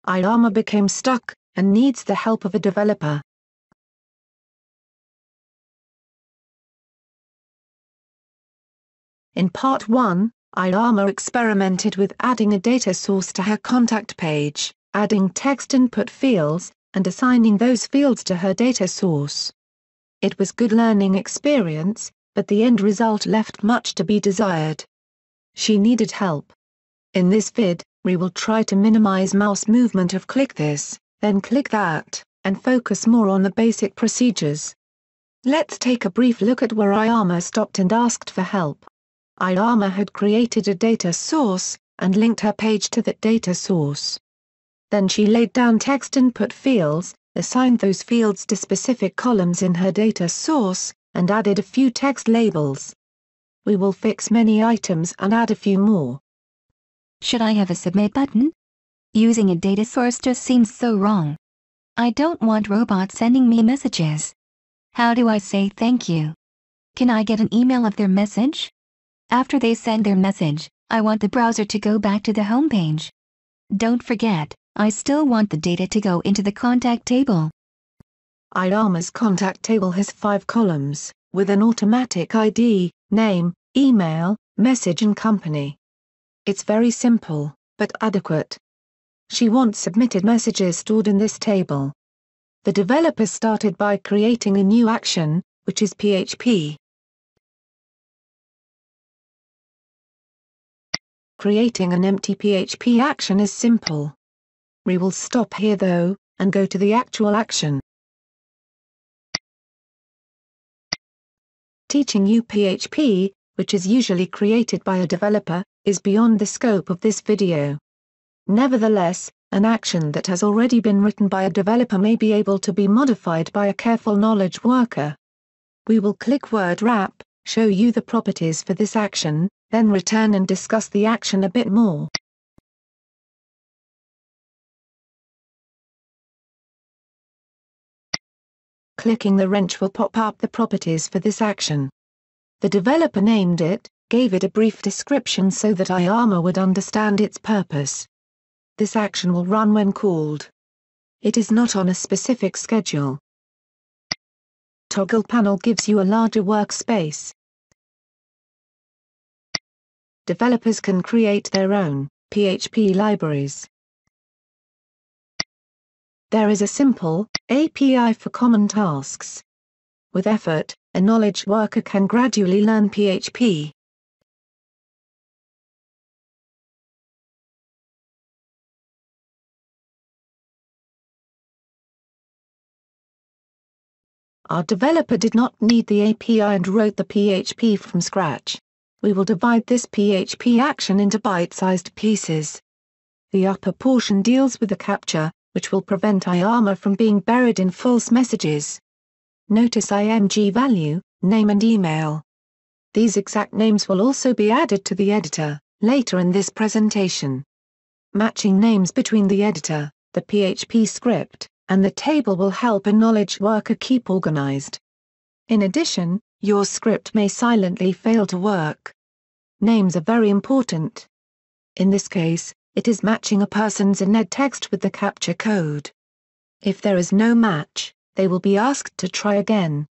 Iama became stuck, and needs the help of a developer. In Part 1, Iama experimented with adding a data source to her contact page, adding text input fields, and assigning those fields to her data source. It was good learning experience, but the end result left much to be desired. She needed help. In this vid, we will try to minimize mouse movement of click this, then click that, and focus more on the basic procedures. Let's take a brief look at where Iama stopped and asked for help. Iama had created a data source, and linked her page to that data source. Then she laid down text input fields, assigned those fields to specific columns in her data source, and added a few text labels. We will fix many items and add a few more. Should I have a submit button? Using a data source just seems so wrong. I don't want robots sending me messages. How do I say thank you? Can I get an email of their message? After they send their message, I want the browser to go back to the home page. Don't forget, I still want the data to go into the contact table. Iama's contact table has 5 columns, with an automatic ID, name, email, message and company. It's very simple, but adequate. She wants submitted messages stored in this table. The developer started by creating a new action, which is PHP. Creating an empty PHP action is simple. We will stop here though, and go to the actual action. Teaching you PHP, which is usually created by a developer, is beyond the scope of this video. Nevertheless, an action that has already been written by a developer may be able to be modified by a careful knowledge worker. We will click Word Wrap, show you the properties for this action, then return and discuss the action a bit more. Clicking the wrench will pop up the properties for this action. The developer named it, gave it a brief description so that Iama would understand its purpose. This action will run when called. It is not on a specific schedule. Toggle panel gives you a larger workspace. Developers can create their own PHP libraries. There is a simple API for common tasks. With effort, a knowledge worker can gradually learn PHP. Our developer did not need the API and wrote the PHP from scratch. We will divide this PHP action into bite-sized pieces. The upper portion deals with the captcha, which will prevent Iama from being buried in false messages. Notice IMG value, name and email. These exact names will also be added to the editor, later in this presentation. Matching names between the editor, the PHP script, and the table will help a knowledge worker keep organized. In addition, your script may silently fail to work. Names are very important. In this case, it is matching a person's init text with the captcha code. If there is no match, they will be asked to try again.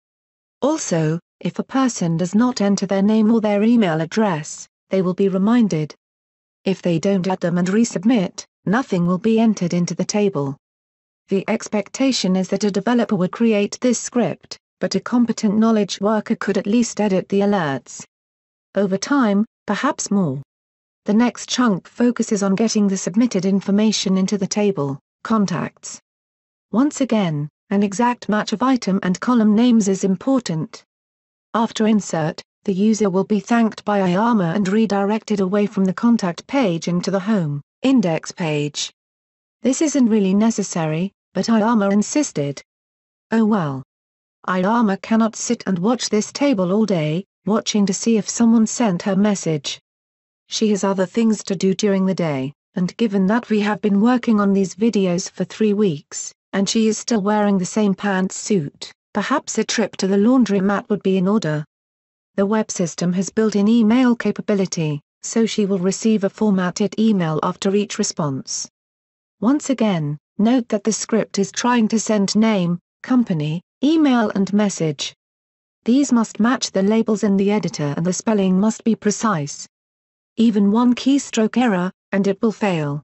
Also, if a person does not enter their name or their email address, they will be reminded. If they don't add them and resubmit, nothing will be entered into the table. The expectation is that a developer would create this script, but a competent knowledge worker could at least edit the alerts. Over time, perhaps more. The next chunk focuses on getting the submitted information into the table, contacts. Once again, an exact match of item and column names is important. After insert, the user will be thanked by Iama and redirected away from the contact page into the home, index page. This isn't really necessary, but Iama insisted. Oh well. Iama cannot sit and watch this table all day, watching to see if someone sent her message. She has other things to do during the day, and given that we have been working on these videos for 3 weeks, and she is still wearing the same pantsuit, perhaps a trip to the laundromat would be in order. The web system has built-in email capability, so she will receive a formatted email after each response. Once again, note that the script is trying to send name, company, email and message. These must match the labels in the editor and the spelling must be precise. Even one keystroke error, and it will fail.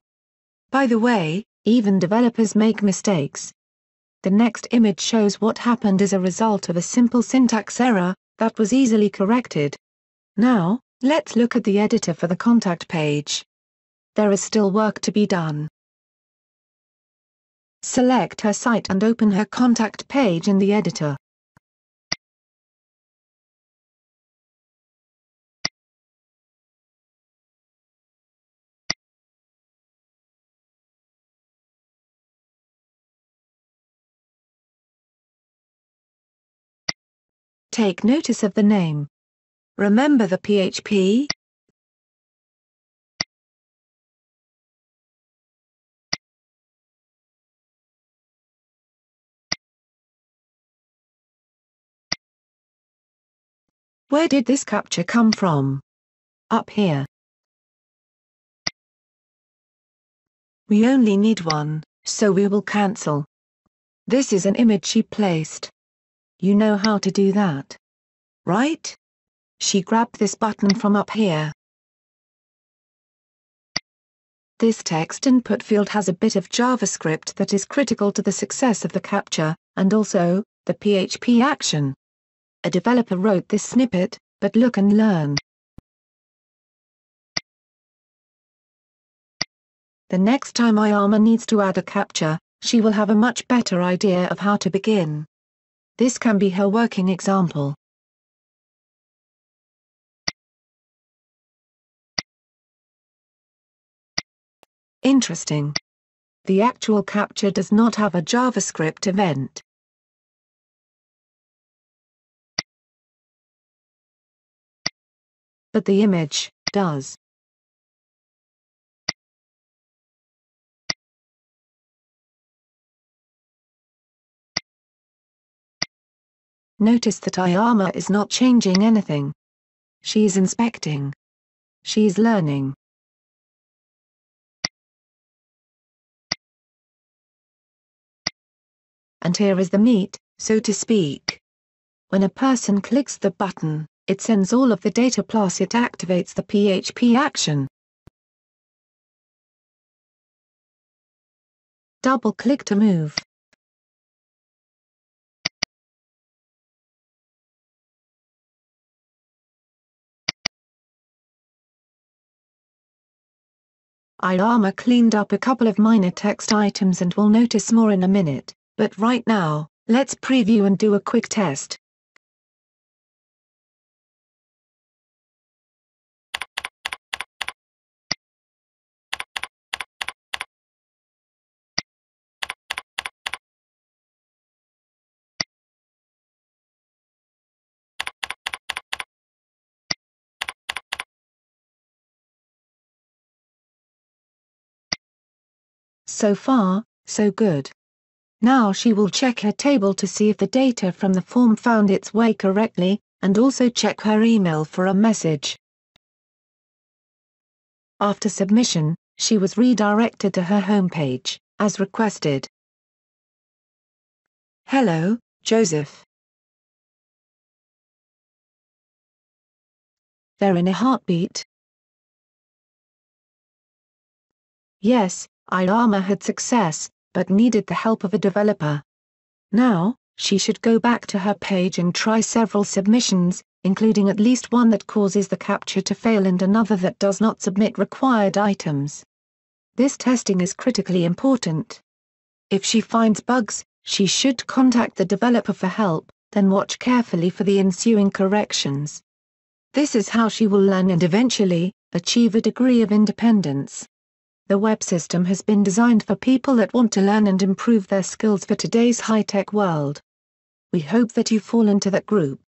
By the way, even developers make mistakes. The next image shows what happened as a result of a simple syntax error that was easily corrected. Now, let's look at the editor for the contact page. There is still work to be done. Select her site and open her contact page in the editor. Take notice of the name. Remember the PHP? Where did this captcha come from? Up here. We only need one, so we will cancel. This is an image she placed. You know how to do that, right? She grabbed this button from up here. This text input field has a bit of JavaScript that is critical to the success of the captcha, and also, the PHP action. A developer wrote this snippet, but look and learn. The next time Iama needs to add a captcha, she will have a much better idea of how to begin. This can be her working example. Interesting. The actual captcha does not have a JavaScript event. But the image does. Notice that Iama is not changing anything. She is inspecting. She is learning. And here is the meat, so to speak. When a person clicks the button, it sends all of the data plus it activates the PHP action. Double-click to move. Iama cleaned up a couple of minor text items and we'll notice more in a minute, but right now, let's preview and do a quick test. So far, so good. Now she will check her table to see if the data from the form found its way correctly, and also check her email for a message. After submission, she was redirected to her homepage, as requested. Hello, Joseph. There in a heartbeat. Yes, Iama had success, but needed the help of a developer. Now, she should go back to her page and try several submissions, including at least one that causes the captcha to fail and another that does not submit required items. This testing is critically important. If she finds bugs, she should contact the developer for help, then watch carefully for the ensuing corrections. This is how she will learn and eventually, achieve a degree of independence. The web system has been designed for people that want to learn and improve their skills for today's high-tech world. We hope that you fall into that group.